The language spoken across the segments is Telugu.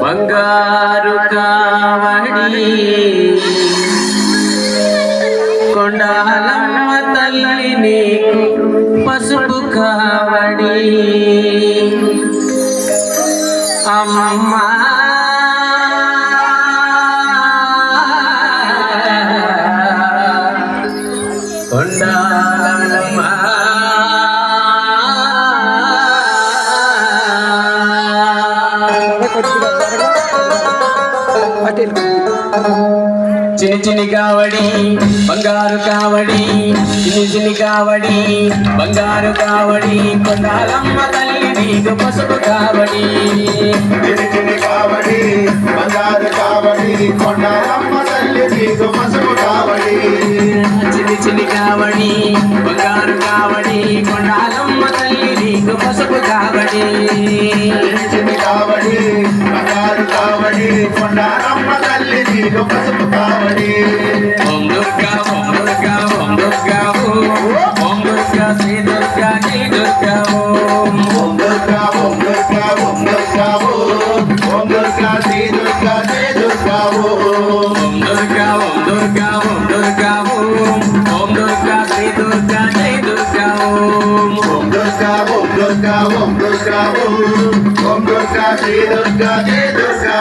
బంగారు కావడి కొండాలమ్మ తల్లి నీకు పసుపు కావడి అమ్మమ్మ కొండాలమ్మ చిన్ని చిన్ని కావడి బంగారు కావడి చిన్ని చిన్ని కావడి బంగారు కావడి కొండాలమ్మ తల్లి నీకు పసుపు కావడి చిన్ని చిన్ని కావడి బంగారు కావడి కొండాలమ్మ తల్లి నీకు పసుపు కావడి చిన్ని చిన్ని కావడి బంగారు కావడి కొండాలమ్మ తల్లి నీకు పసుపు కావడి చిన్ని చిన్ని కావడి బంగారు కావడి కొండాలమ్మ తల్లి నీకు పసుపు కావడి ఓం దుర్గా ఓం దుర్గా ఓం దుర్గా ఓం దుర్గా శ్రీ దుర్గా జై దుర్గా ఓం దుర్గా ఓం దుర్గా ఓం దుర్గా ఓం దుర్గా శ్రీ దుర్గా జై దుర్గా ఓం దుర్గా ఓం దుర్గా ఓం దుర్గా ఓం దుర్గా శ్రీ దుర్గా జై దుర్గా ఓం దుర్గా ఓం దుర్గా ఓం దుర్గా ఓం దుర్గా శ్రీ దుర్గా జై దుర్గా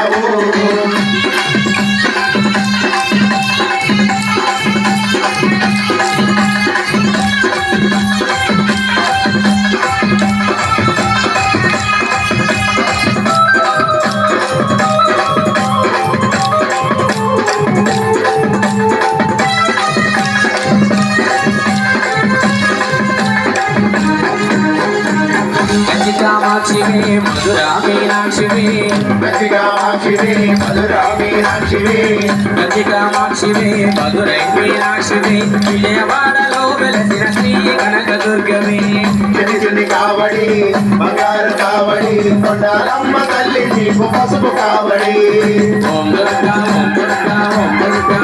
కామాక్షివే మధురా మీనాక్షివే కామాక్షివే మధురా మీనాక్షివే కామాక్షివే మధురై మీనాక్షివే విజయవాడలో వెలసిన శ్రీ కనకదుర్గమే చిన్ని చిన్ని కావడి బంగారు కావడి కొండాలమ్మ తల్లి నీకు పసుపు కావడి ఓం దుర్గా ఓం దుర్గా ఓం దుర్గా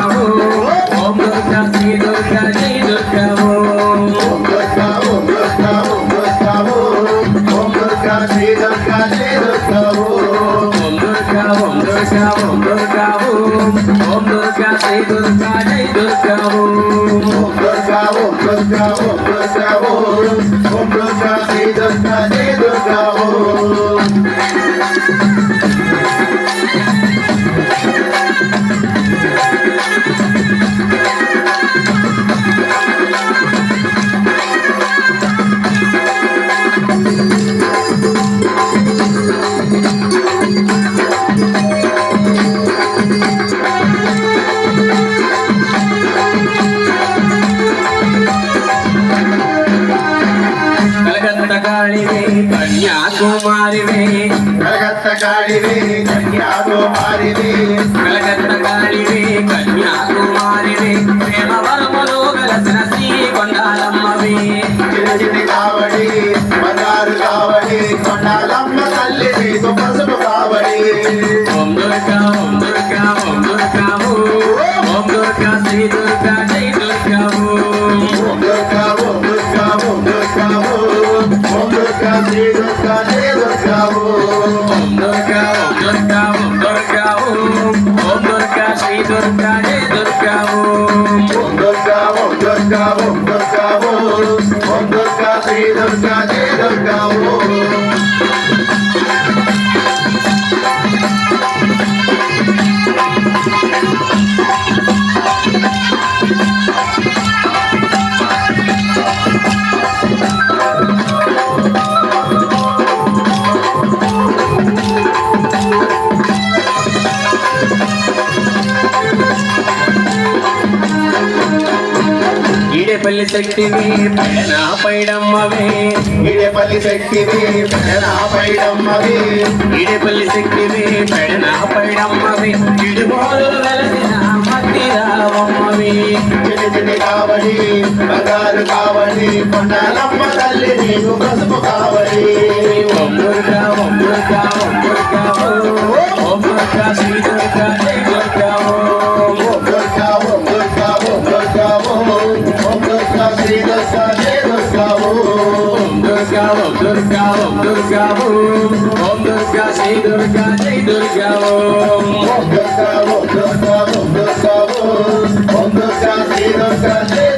ఓం దుర్గా శ్రీ దుర్గా జై దుర్గా ఓం దుర్గా ఓం దుర్గా ఓం దుర్గా ఓం దుర్గా శ్రీ దుర్గా జై దుర్గా ఓం దుర్గా ఓం దుర్గా ఓం దుర్గా ఓం దుర్గా శ్రీ దుర్గా జై దుర్గా ఓం దుర్గా ఓం దుర్గా ఓం దుర్గా ఓం దుర్గా శ్రీ దుర్గా జై దుర్గా కలకత్తకాళివే కన్యాకుమారివే కలకత్తకాళివే కన్యాకుమారివే కలకత్తకాళివే కన్యాకుమారివే ప్రేమవరములో వెలసిన శ్రీ కొండాలమ్మవే చిన్ని చిన్ని కావడి బంగారు కావడి కొండాలమ్మ తల్లి నీకు పసుపు కావడి ఓం దుర్గా ఓం దుర్గా ఓం దుర్గా ఓం దుర్గా శ్రీ దుర్గా జై దుర్గా ఓం దుర్గా ఓం దుర్గా ఓం దుర్గా ఓం దుర్గా శ్రీ దుర్గా జై దుర్గా ఓం దుర్గా ఓం దుర్గా ఓం దుర్గా ఓం దుర్గా శ్రీ దుర్గా జై దుర్గా ఓం దుర్గా ఓం దుర్గా ఓం దుర్గా ఓం దుర్గా శ్రీ దుర్గా జై దుర్గా ఈడేపల్లి శక్తివి పైన పైడమ్మవే ఈడేపల్లి శక్తివి పెడన పైడమ్మవి ఈడేపల్లి శక్తివి పైన పైడమ్మవే ఇడుగోలు వెలసిన మధ్యరావమ్మవి చిన్ని చిన్ని కావడి బంగారు కావడి కొండాలమ్మ తల్లి నీకు పసుపు కావడి ఓం దుర్గా ఓం దుర్గా ఓం దుర్గా ఓం దుర్గా శ్రీ దుర్గా జై దుర్గా ఓం దుర్గా ఓం దుర్గా ఓం దుర్గా ఓం దుర్గా శ్రీ దుర్గా జై దుర్గా ఓం దుర్గా ఓం దుర్గా ఓం దుర్గా దుర్గా ఓం దుర్గా శ్రీ దుర్గా జై దుర్గా ఓం ఓం దుర్గా ఓం దుర్గా ఓం దుర్గా ఓం దుర్గా శ్రీ దుర్గా జై